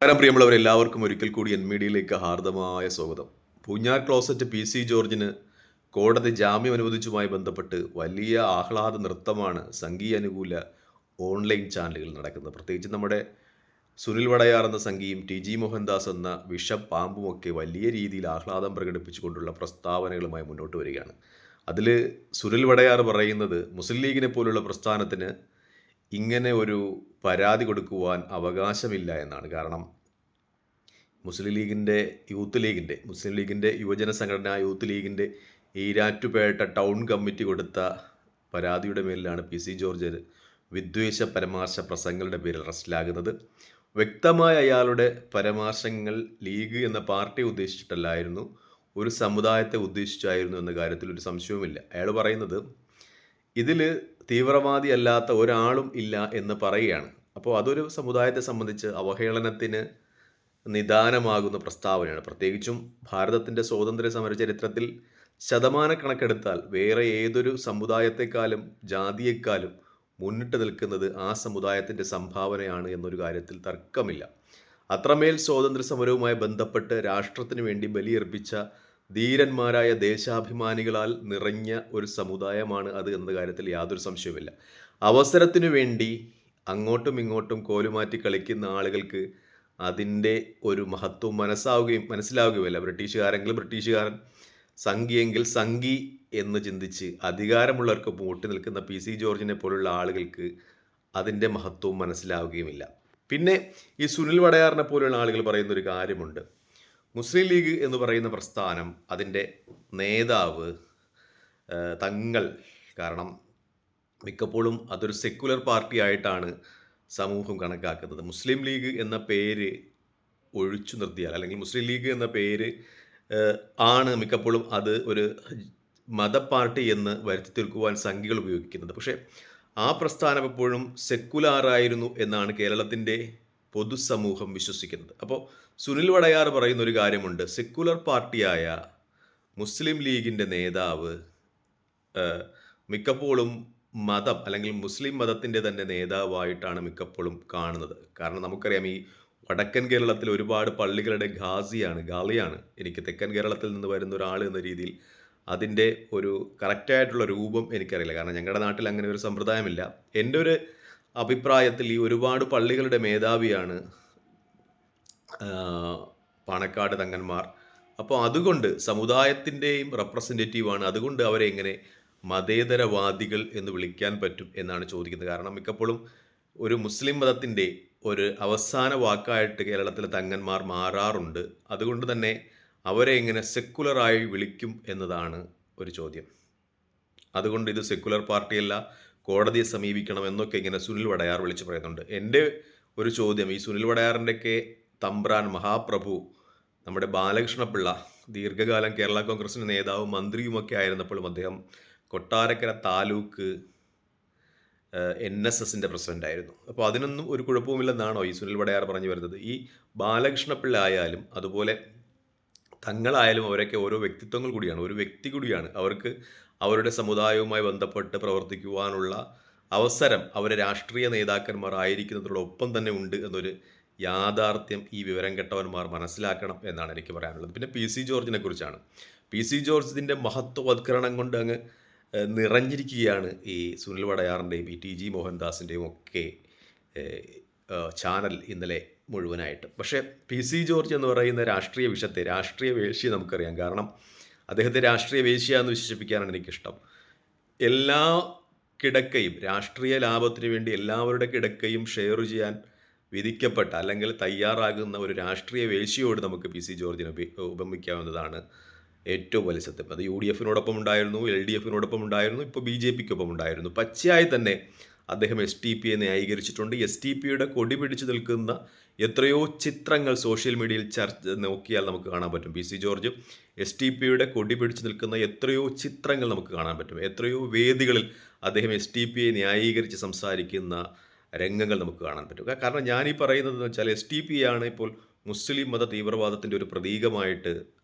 നമസ്കാരം പ്രിയമുള്ളവർ, എല്ലാവർക്കും ഒരിക്കൽ കൂടി മീഡിയയിലേക്ക് ഹാർദമായ സ്വാഗതം. പൂഞ്ഞാർ ക്ലോസറ്റ് പി ജോർജിന് കോടതി ജാമ്യം അനുവദിച്ചുമായി ബന്ധപ്പെട്ട് വലിയ ആഹ്ലാദ നൃത്തമാണ് സംഘീയ അനുകൂല ഓൺലൈൻ ചാനലുകളിൽ നടക്കുന്നത്. പ്രത്യേകിച്ച് നമ്മുടെ സുനിൽ വടയാർ എന്ന സംഘിയും മോഹൻദാസ് എന്ന വിഷപ്പാമ്പുമൊക്കെ വലിയ രീതിയിൽ ആഹ്ലാദം പ്രകടിപ്പിച്ചുകൊണ്ടുള്ള പ്രസ്താവനകളുമായി മുന്നോട്ട് വരികയാണ്. അതിൽ സുനിൽ വടയാർ പറയുന്നത് മുസ്ലിം ലീഗിനെ പോലുള്ള പ്രസ്ഥാനത്തിന് ഇങ്ങനെ ഒരു പരാതി കൊടുക്കുവാൻ അവകാശമില്ല എന്നാണ്. കാരണം മുസ്ലിം ലീഗിൻ്റെ യുവജന സംഘടന യൂത്ത് ലീഗിൻ്റെ ഈരാറ്റുപേട്ട ടൗൺ കമ്മിറ്റി കൊടുത്ത പരാതിയുടെ മേലിലാണ് ജോർജ് വിദ്വേഷ പരാമർശ പ്രസംഗങ്ങളുടെ പേരിൽ അറസ്റ്റിലാകുന്നത്. വ്യക്തമായ അയാളുടെ പരാമർശങ്ങൾ ലീഗ് എന്ന പാർട്ടിയെ ഉദ്ദേശിച്ചിട്ടല്ലായിരുന്നു, ഒരു സമുദായത്തെ ഉദ്ദേശിച്ചായിരുന്നു എന്ന കാര്യത്തിൽ ഒരു സംശയവുമില്ല. അയാൾ പറയുന്നത് ഇതിൽ തീവ്രവാദി അല്ലാത്ത ഒരാളും ഇല്ല എന്ന് പറയുകയാണ്. അപ്പോൾ അതൊരു സമുദായത്തെ സംബന്ധിച്ച് അവഹേളനത്തിന് നിദാനമാകുന്ന പ്രസ്താവനയാണ്. പ്രത്യേകിച്ചും ഭാരതത്തിൻ്റെ സ്വാതന്ത്ര്യ സമര ചരിത്രത്തിൽ ശതമാനക്കണക്കെടുത്താൽ വേറെ ഏതൊരു സമുദായത്തെക്കാളും ജാതിയെക്കാളും മുന്നിട്ട് നിൽക്കുന്നത് ആ സമുദായത്തിൻ്റെ സംഭാവനയാണ് എന്നൊരു കാര്യത്തിൽ തർക്കമില്ല. അത്രമേൽ സ്വാതന്ത്ര്യ സമരവുമായി ബന്ധപ്പെട്ട് രാഷ്ട്രത്തിന് വേണ്ടി ബലിയർപ്പിച്ച ധീരന്മാരായ ദേശാഭിമാനികളാൽ നിറഞ്ഞ ഒരു സമുദായമാണ് അത് എന്ന കാര്യത്തിൽ യാതൊരു സംശയവുമില്ല. അവസരത്തിനു വേണ്ടി അങ്ങോട്ടും ഇങ്ങോട്ടും കോലുമാറ്റി കളിക്കുന്ന ആളുകൾക്ക് അതിൻ്റെ ഒരു മഹത്വം മനസ്സിലാവുകയുമില്ല. ബ്രിട്ടീഷുകാരെങ്കിൽ ബ്രിട്ടീഷുകാരൻ, സംഘിയെങ്കിൽ സംഘി എന്ന് ചിന്തിച്ച് അധികാരമുള്ളവർക്ക് വോട്ട് നിൽക്കുന്ന ജോർജിനെ പോലുള്ള ആളുകൾക്ക് അതിൻ്റെ മഹത്വം മനസ്സിലാവുകയുമില്ല. പിന്നെ ഈ സുനിൽ വടയാറിനെ പോലുള്ള ആളുകൾ പറയുന്ന ഒരു കാര്യമുണ്ട്. മുസ്ലിം ലീഗ് എന്ന് പറയുന്ന പ്രസ്ഥാനം, അതിൻ്റെ നേതാവ് തങ്ങൾ, കാരണം മിക്കപ്പോഴും അതൊരു സെക്കുലർ പാർട്ടി ആയിട്ടാണ് സമൂഹം കണക്കാക്കുന്നത്. മുസ്ലിം ലീഗ് എന്ന പേര് ഒഴിച്ചു നിർത്തിയാൽ, അല്ലെങ്കിൽ മുസ്ലിം ലീഗ് എന്ന പേര് ആണ് മിക്കപ്പോഴും അത് ഒരു മതപാർട്ടി എന്ന് വരുത്തി തീർക്കുവാൻ സംഘികൾ ഉപയോഗിക്കുന്നത്. പക്ഷേ ആ പ്രസ്ഥാനം എപ്പോഴും സെക്കുലാറായിരുന്നു എന്നാണ് കേരളത്തിൻ്റെ പൊതുസമൂഹം വിശ്വസിക്കുന്നത്. അപ്പോൾ സുനിൽ വടയാർ പറയുന്ന ഒരു കാര്യമുണ്ട്. സെക്കുലർ പാർട്ടിയായ മുസ്ലിം ലീഗിൻ്റെ നേതാവ് മിക്കപ്പോഴും മതം, അല്ലെങ്കിൽ മുസ്ലിം മതത്തിൻ്റെ തന്നെ നേതാവായിട്ടാണ് മിക്കപ്പോഴും കാണുന്നത്. കാരണം നമുക്കറിയാം, ഈ വടക്കൻ കേരളത്തിൽ ഒരുപാട് പള്ളികളുടെ ഗാളിയാണ്. എനിക്ക് തെക്കൻ കേരളത്തിൽ നിന്ന് വരുന്ന ഒരാൾ എന്ന രീതിയിൽ അതിൻ്റെ ഒരു കറക്റ്റായിട്ടുള്ള രൂപം എനിക്കറിയില്ല. കാരണം ഞങ്ങളുടെ നാട്ടിൽ അങ്ങനെ ഒരു സമ്പ്രദായമില്ല. എൻ്റെ ഒരു അഭിപ്രായത്തിൽ ഈ ഒരുപാട് പള്ളികളുടെ മേധാവിയാണ് പാണക്കാട് തങ്ങന്മാർ. അപ്പോൾ അതുകൊണ്ട് സമുദായത്തിൻ്റെയും റെപ്രസെൻറ്റേറ്റീവാണ്. അതുകൊണ്ട് അവരെ എങ്ങനെ മതേതരവാദികൾ എന്ന് വിളിക്കാൻ പറ്റും എന്നാണ് ചോദിക്കുന്നത്. കാരണം മിക്കപ്പോഴും ഒരു മുസ്ലിം മതത്തിൻ്റെ ഒരു അവസാന വാക്കായിട്ട് കേരളത്തിലെ തങ്ങന്മാർ മാറാറുണ്ട്. അതുകൊണ്ട് തന്നെ അവരെ എങ്ങനെ സെക്കുലറായി വിളിക്കും എന്നതാണ് ഒരു ചോദ്യം. അതുകൊണ്ട് ഇത് സെക്കുലർ പാർട്ടിയല്ല, കോടതിയെ സമീപിക്കണം എന്നൊക്കെ ഇങ്ങനെ സുനിൽ വടയാർ വിളിച്ച് പറയുന്നുണ്ട്. എൻ്റെ ഒരു ചോദ്യം, ഈ സുനിൽ വടയാറിൻ്റെയൊക്കെ തമ്പ്രാൻ മഹാപ്രഭു നമ്മുടെ ബാലകൃഷ്ണപിള്ള ദീർഘകാലം കേരള കോൺഗ്രസിൻ്റെ നേതാവും മന്ത്രിയുമൊക്കെ ആയിരുന്നപ്പോഴും അദ്ദേഹം കൊട്ടാരക്കര താലൂക്ക് NSSൻ്റെ പ്രസിഡൻ്റായിരുന്നു. അപ്പോൾ അതിനൊന്നും ഒരു കുഴപ്പവുമില്ലെന്നാണോ ഈ സുനിൽ വടയാർ പറഞ്ഞു വരുന്നത്? ഈ ബാലകൃഷ്ണപിള്ള ആയാലും അതുപോലെ തങ്ങളായാലും അവരൊക്കെ ഓരോ വ്യക്തിത്വങ്ങൾ കൂടിയാണ്, ഒരു വ്യക്തി കൂടിയാണ്. അവർക്ക് അവരുടെ സമുദായവുമായി ബന്ധപ്പെട്ട് പ്രവർത്തിക്കുവാനുള്ള അവസരം അവരെ രാഷ്ട്രീയ നേതാക്കന്മാർ ആയിരിക്കുന്നതോടൊപ്പം തന്നെ ഉണ്ട് എന്നൊരു യാഥാർത്ഥ്യം ഈ വിവരം കെട്ടവന്മാർ മനസ്സിലാക്കണം എന്നാണ് എനിക്ക് പറയാനുള്ളത്. പിന്നെ ജോർജിനെ കുറിച്ചാണ്. ജോർജിൻ്റെ മഹത്വവത്കരണം കൊണ്ട് അങ്ങ് നിറഞ്ഞിരിക്കുകയാണ് ഈ സുനിൽ വടയാറിൻ്റെയും ഈ മോഹൻദാസിൻ്റെയും ഒക്കെ ചാനൽ ഇന്നലെ മുഴുവനായിട്ട്. പക്ഷേ ജോർജ് എന്ന് പറയുന്ന രാഷ്ട്രീയ വേശ്യ നമുക്കറിയാം. കാരണം അദ്ദേഹത്തെ രാഷ്ട്രീയ വേശ്യ എന്ന് വിശേഷിപ്പിക്കാനാണ് എനിക്കിഷ്ടം. എല്ലാ കിടക്കയും, രാഷ്ട്രീയ ലാഭത്തിന് വേണ്ടി എല്ലാവരുടെ കിടക്കയും ഷെയർ ചെയ്യാൻ വിധിക്കപ്പെട്ട അല്ലെങ്കിൽ തയ്യാറാകുന്ന ഒരു രാഷ്ട്രീയ വേശ്യയോട് നമുക്ക് ജോർജിനെ ഉപമിക്കാവുന്നതാണ് ഏറ്റവും വലിയ സത്യം. അത് UDFിനോടൊപ്പം ഉണ്ടായിരുന്നു, LDFിനോടൊപ്പം ഉണ്ടായിരുന്നു, ഇപ്പോൾ BJPക്കൊപ്പം ഉണ്ടായിരുന്നു. പച്ചയായി തന്നെ അദ്ദേഹം STPയെ ന്യായീകരിച്ചിട്ടുണ്ട്. STPയുടെ കൊടി പിടിച്ചു നിൽക്കുന്ന എത്രയോ ചിത്രങ്ങൾ സോഷ്യൽ മീഡിയയിൽ നോക്കിയാൽ നമുക്ക് കാണാൻ പറ്റും. ജോർജ് STPയുടെ കൊടി പിടിച്ചു നിൽക്കുന്ന എത്രയോ ചിത്രങ്ങൾ നമുക്ക് കാണാൻ പറ്റും. എത്രയോ വേദികളിൽ അദ്ദേഹം STPയെ ന്യായീകരിച്ച് സംസാരിക്കുന്ന രംഗങ്ങൾ നമുക്ക് കാണാൻ പറ്റും. കാരണം ഞാനീ പറയുന്നതെന്ന് വെച്ചാൽ STPയാണ് ഇപ്പോൾ മുസ്ലിം മത തീവ്രവാദത്തിൻ്റെ ഒരു പ്രതീകമായിട്ട്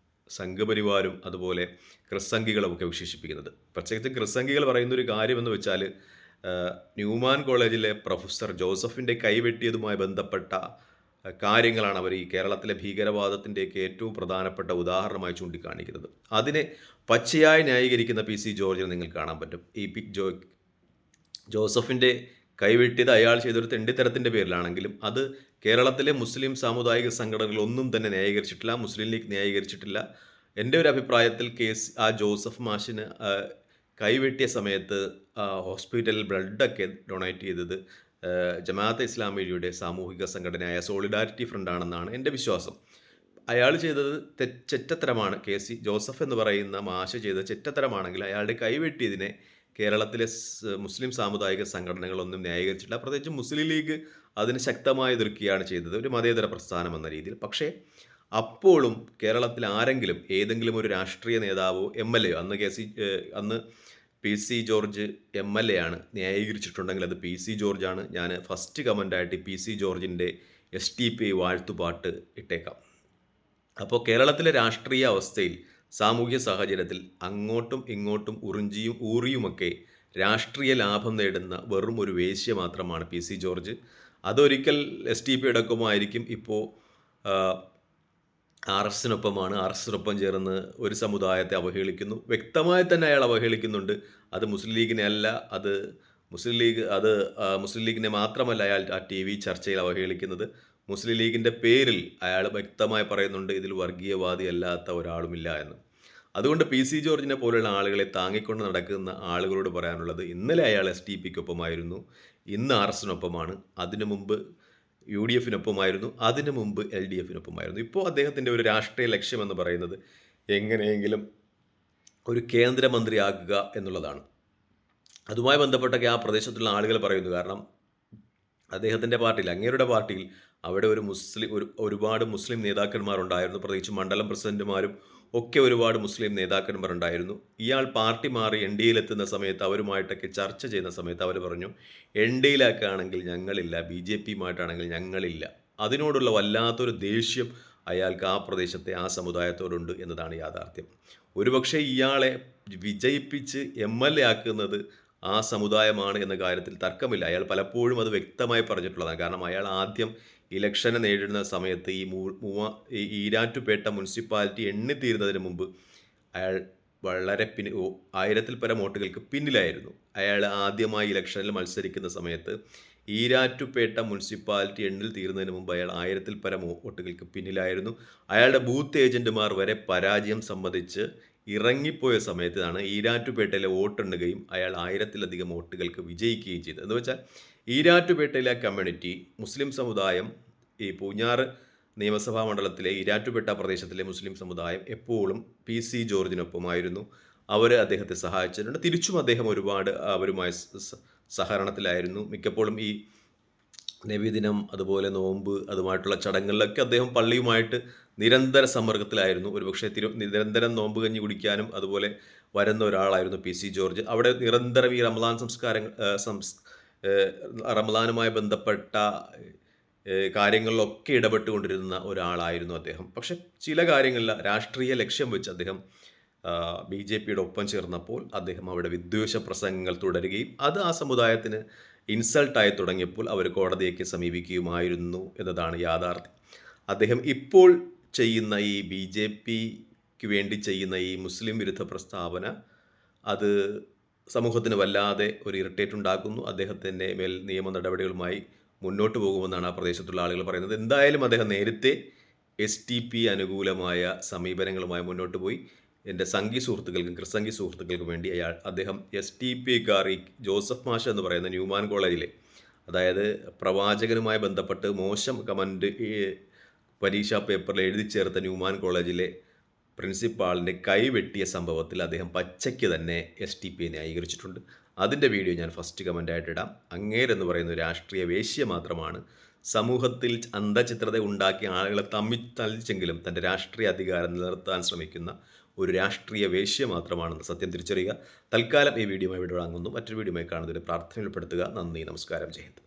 സംഘപരിവാരും അതുപോലെ ക്രിസ്സംഗികളുമൊക്കെ വിശേഷിപ്പിക്കുന്നത്. പ്രത്യേകിച്ച് ക്രിസ്സംഗികൾ പറയുന്നൊരു കാര്യമെന്ന് വെച്ചാൽ ന്യൂമാൻ കോളേജിലെ പ്രൊഫസർ ജോസഫിൻ്റെ കൈവെട്ടിയതുമായി ബന്ധപ്പെട്ട കാര്യങ്ങളാണ് അവർ ഈ കേരളത്തിലെ ഭീകരവാദത്തിൻ്റെയൊക്കെ ഏറ്റവും പ്രധാനപ്പെട്ട ഉദാഹരണമായി ചൂണ്ടിക്കാണിക്കുന്നത്. അതിനെ പച്ചയായി ന്യായീകരിക്കുന്ന പി.സി. ജോർജിനെ നിങ്ങൾക്ക് കാണാൻ പറ്റും. ഈ ജോസഫിൻ്റെ കൈവെട്ടിയത് അയാൾ ചെയ്തൊരു തെണ്ടിത്തരത്തിൻ്റെ പേരിലാണെങ്കിലും അത് കേരളത്തിലെ മുസ്ലിം സാമുദായിക സംഘടനകളൊന്നും തന്നെ ന്യായീകരിച്ചിട്ടില്ല. മുസ്ലിം ലീഗ് ന്യായീകരിച്ചിട്ടില്ല. എൻ്റെ ഒരു അഭിപ്രായത്തിൽ ആ ജോസഫ് മാഷിന് കൈവെട്ടിയ സമയത്ത് ഹോസ്പിറ്റലിൽ ബ്ലഡൊക്കെ ഡൊണേറ്റ് ചെയ്തത് ജമാഅത്തെ ഇസ്ലാമിയുടെ സാമൂഹിക സംഘടനയായ സോളിഡാരിറ്റി ഫ്രണ്ട് ആണെന്നാണ് എൻ്റെ വിശ്വാസം. അയാൾ ചെയ്തത് ചെറ്റത്തരമാണ്. സി ജോസഫ് എന്ന് പറയുന്ന മാഷ് ചെയ്തത് ചെറ്റത്തരമാണെങ്കിൽ അയാളുടെ കൈവെട്ടിയതിനെ കേരളത്തിലെ മുസ്ലിം സാമുദായിക സംഘടനകളൊന്നും ന്യായീകരിച്ചിട്ടില്ല. പ്രത്യേകിച്ച് മുസ്ലിം ലീഗ് അതിന് ശക്തമായി എതിർക്കുകയാണ് ചെയ്തത്, ഒരു മതേതര പ്രസ്ഥാനം എന്ന രീതിയിൽ. പക്ഷേ അപ്പോഴും കേരളത്തിൽ ആരെങ്കിലും ഏതെങ്കിലും ഒരു രാഷ്ട്രീയ നേതാവോ MLA അന്ന് പി.സി. ജോർജ് MLA ആണ് ന്യായീകരിച്ചിട്ടുണ്ടെങ്കിൽ അത് പി.സി. ജോർജാണ്. ഞാൻ ഫസ്റ്റ് കമൻ്റായിട്ട് പി.സി. ജോർജിൻ്റെ STPI വാഴ്ത്തുപാട്ട് ഇട്ടേക്കാം. അപ്പോൾ കേരളത്തിലെ രാഷ്ട്രീയ അവസ്ഥയിൽ സാമൂഹ്യ സാഹചര്യത്തിൽ അങ്ങോട്ടും ഇങ്ങോട്ടും ഉറിഞ്ചിയും ഊറിയുമൊക്കെ രാഷ്ട്രീയ ലാഭം നേടുന്ന വെറും ഒരു വേശ്യ മാത്രമാണ് പി.സി. ജോർജ്. അതൊരിക്കൽ STPI അടക്കമായിരിക്കും ഇപ്പോൾ RSനൊപ്പമാണ്. RSനൊപ്പം ചേർന്ന് ഒരു സമുദായത്തെ അവഹേളിക്കുന്നു. വ്യക്തമായി തന്നെ അയാൾ അവഹേളിക്കുന്നുണ്ട്. അത് മുസ്ലിം ലീഗിനെ അല്ല, അത് മുസ്ലിം ലീഗിനെ മാത്രമല്ല അയാൾ ആ TV ചർച്ചയിൽ അവഹേളിക്കുന്നത്. മുസ്ലിം ലീഗിൻ്റെ പേരിൽ അയാൾ വ്യക്തമായി പറയുന്നുണ്ട് ഇതിൽ വർഗീയവാദി അല്ലാത്ത ഒരാളുമില്ല എന്ന്. അതുകൊണ്ട് പി.സി. ജോർജിനെ പോലുള്ള ആളുകളെ താങ്ങിക്കൊണ്ട് നടക്കുന്ന ആളുകളോട് പറയാനുള്ളത്, ഇന്നലെ അയാൾ STPക്കൊപ്പമായിരുന്നു, ഇന്ന് RSനൊപ്പമാണ്, അതിനു മുമ്പ് UDFനൊപ്പമായിരുന്നു, അതിനു മുമ്പ് LDFനൊപ്പമായിരുന്നു. ഇപ്പോൾ അദ്ദേഹത്തിൻ്റെ ഒരു രാഷ്ട്രീയ ലക്ഷ്യം എന്ന് പറയുന്നത് എങ്ങനെയെങ്കിലും ഒരു കേന്ദ്രമന്ത്രിയാകുക എന്നുള്ളതാണ്. അതുമായി ബന്ധപ്പെട്ടൊക്കെ ആ പ്രദേശത്തുള്ള ആളുകൾ പറയുന്നു. കാരണം അദ്ദേഹത്തിൻ്റെ പാർട്ടിയിൽ, അങ്ങേരുടെ പാർട്ടിയിൽ അവിടെ ഒരുപാട് മുസ്ലിം നേതാക്കന്മാരുണ്ടായിരുന്നു. പ്രത്യേകിച്ച് മണ്ഡലം പ്രസിഡന്റുമാരും ഒക്കെ ഒരുപാട് മുസ്ലിം നേതാക്കന്മാരുണ്ടായിരുന്നു. ഇയാൾ പാർട്ടി മാറി NDAയിലെത്തുന്ന സമയത്ത് അവരുമായിട്ടൊക്കെ ചർച്ച ചെയ്യുന്ന സമയത്ത് അവർ പറഞ്ഞു, NDAയിലാക്കുകയാണെങ്കിൽ ഞങ്ങളില്ല, BJPയുമായിട്ടാണെങ്കിൽ ഞങ്ങളില്ല. അതിനോടുള്ള വല്ലാത്തൊരു ദേഷ്യം അയാൾക്ക് ആ പ്രദേശത്തെ ആ സമുദായത്തോടുണ്ട് എന്നതാണ് യാഥാർത്ഥ്യം. ഒരുപക്ഷെ ഇയാളെ വിജയിപ്പിച്ച് MLA ആക്കുന്നത് ആ സമുദായമാണ് എന്ന കാര്യത്തിൽ തർക്കമില്ല. അയാൾ പലപ്പോഴും അത് വ്യക്തമായി പറഞ്ഞിട്ടുള്ളതാണ്. കാരണം അയാൾ ആദ്യം ഇലക്ഷനെ നേരിടുന്ന സമയത്ത് ഈ ഈരാറ്റുപേട്ട മുനിസിപ്പാലിറ്റി എണ്ണിത്തീരുന്നതിന് മുമ്പ് അയാൾ വളരെ 1000-ൽ പരം വോട്ടുകൾക്ക് പിന്നിലായിരുന്നു. അയാൾ ആദ്യമായി ഇലക്ഷനിൽ മത്സരിക്കുന്ന സമയത്ത് ഈരാറ്റുപേട്ട മുനിസിപ്പാലിറ്റി എണ്ണിൽ തീരുന്നതിന് മുമ്പ് അയാൾ 1000-ൽ പരം വോട്ടുകൾക്ക് പിന്നിലായിരുന്നു. അയാളുടെ ബൂത്ത് ഏജന്റുമാർ വരെ പരാജയം സമ്മതിച്ച് ഇറങ്ങിപ്പോയ സമയത്താണ് ഈരാറ്റുപേട്ടയിലെ വോട്ടെണ്ണുകയും അയാൾ 1000-ലധികം വോട്ടുകൾക്ക് വിജയിക്കുകയും ചെയ്തത്. എന്ന് വെച്ചാൽ ഈരാറ്റുപേട്ടയിലെ കമ്മ്യൂണിറ്റി മുസ്ലിം സമുദായം, ഈ പൂഞ്ഞാറ് നിയമസഭാ മണ്ഡലത്തിലെ ഈരാറ്റുപേട്ട പ്രദേശത്തിലെ മുസ്ലിം സമുദായം എപ്പോഴും പി.സി. ജോർജിനൊപ്പമായിരുന്നു. അവർ അദ്ദേഹത്തെ സഹായിച്ചിട്ടുണ്ട്. തിരിച്ചും അദ്ദേഹം ഒരുപാട് അവരുമായി സഹകരണത്തിലായിരുന്നു. മിക്കപ്പോഴും ഈ നബിദിനം, അതുപോലെ നോമ്പ്, അതുമായിട്ടുള്ള ചടങ്ങുകളിലൊക്കെ അദ്ദേഹം പള്ളിയുമായിട്ട് നിരന്തര സമ്പർക്കത്തിലായിരുന്നു. ഒരുപക്ഷെ നിരന്തരം നോമ്പ് കഞ്ഞി കുടിക്കാനും അതുപോലെ വരുന്ന ഒരാളായിരുന്നു പി.സി. ജോർജ്. അവിടെ നിരന്തരം ഈ റമദാനുമായി ബന്ധപ്പെട്ട കാര്യങ്ങളിലൊക്കെ ഇടപെട്ടുകൊണ്ടിരുന്ന ഒരാളായിരുന്നു അദ്ദേഹം. പക്ഷെ ചില കാര്യങ്ങളിൽ രാഷ്ട്രീയ ലക്ഷ്യം വെച്ച് അദ്ദേഹം BJPയുടെ ഒപ്പം ചേർന്നപ്പോൾ അദ്ദേഹം അവിടെ വിദ്വേഷ പ്രസംഗങ്ങൾ തുടരുകയും അത് ആ സമുദായത്തിന് ഇൻസൾട്ടായി തുടങ്ങിയപ്പോൾ അവർ കോടതിയൊക്കെ സമീപിക്കുകയുമായിരുന്നു എന്നതാണ് യാഥാർത്ഥ്യം. അദ്ദേഹം ഇപ്പോൾ ചെയ്യുന്ന ഈ BJPക്ക് വേണ്ടി ചെയ്യുന്ന ഈ മുസ്ലിം വിരുദ്ധ പ്രസ്താവന അത് സമൂഹത്തിന് വല്ലാതെ ഒരു ഇറിറ്റേറ്റ് ഉണ്ടാക്കുന്നു. അദ്ദേഹത്തിൻ്റെ മേൽ നിയമ നടപടികളുമായി മുന്നോട്ട് പോകുമെന്നാണ് ആ പ്രദേശത്തുള്ള ആളുകൾ പറയുന്നത്. എന്തായാലും അദ്ദേഹം നേരത്തെ STP അനുകൂലമായ സമീപനങ്ങളുമായി മുന്നോട്ട് പോയി. എൻ്റെ സംഘി സുഹൃത്തുക്കൾക്കും ക്രിസ്സംഘി സുഹൃത്തുക്കൾക്കും വേണ്ടി അദ്ദേഹം STPക്കാർ ഈ ജോസഫ് മാഷ് എന്ന് പറയുന്ന ന്യൂമാൻ കോളേജിലെ, അതായത് പ്രവാചകനുമായി ബന്ധപ്പെട്ട് മോശം കമൻറ്റ് പരീക്ഷാ പേപ്പറിൽ എഴുതി ചേർത്ത ന്യൂമാൻ കോളേജിലെ പ്രിൻസിപ്പാളിൻ്റെ കൈവെട്ടിയ സംഭവത്തിൽ അദ്ദേഹം പച്ചയ്ക്ക് തന്നെ STPയെ ന്യായീകരിച്ചിട്ടുണ്ട്. അതിൻ്റെ വീഡിയോ ഞാൻ ഫസ്റ്റ് കമൻ്റായിട്ട് ഇടാം. അങ്ങേരെന്ന് പറയുന്ന രാഷ്ട്രീയ വേശ്യ മാത്രമാണ്. സമൂഹത്തിൽ അന്ധചിത്രത ഉണ്ടാക്കിയ ആളുകളെ തമ്മിൽ തല്ലിച്ചെങ്കിലും തൻ്റെ രാഷ്ട്രീയ അധികാരം നിലനിർത്താൻ ശ്രമിക്കുന്ന ഒരു രാഷ്ട്രീയ വേശ്യ മാത്രമാണെന്ന് സത്യം തിരിച്ചറിയുക. തൽക്കാലം ഈ വീഡിയോയുമായി വിടവാങ്ങുന്നു. മറ്റൊരു വീഡിയോയുമായി കാണുന്നതിന് പ്രാർത്ഥനയിൽപ്പെടുത്തുക. നന്ദി, നമസ്കാരം, ജയ് ഹിന്ദ്.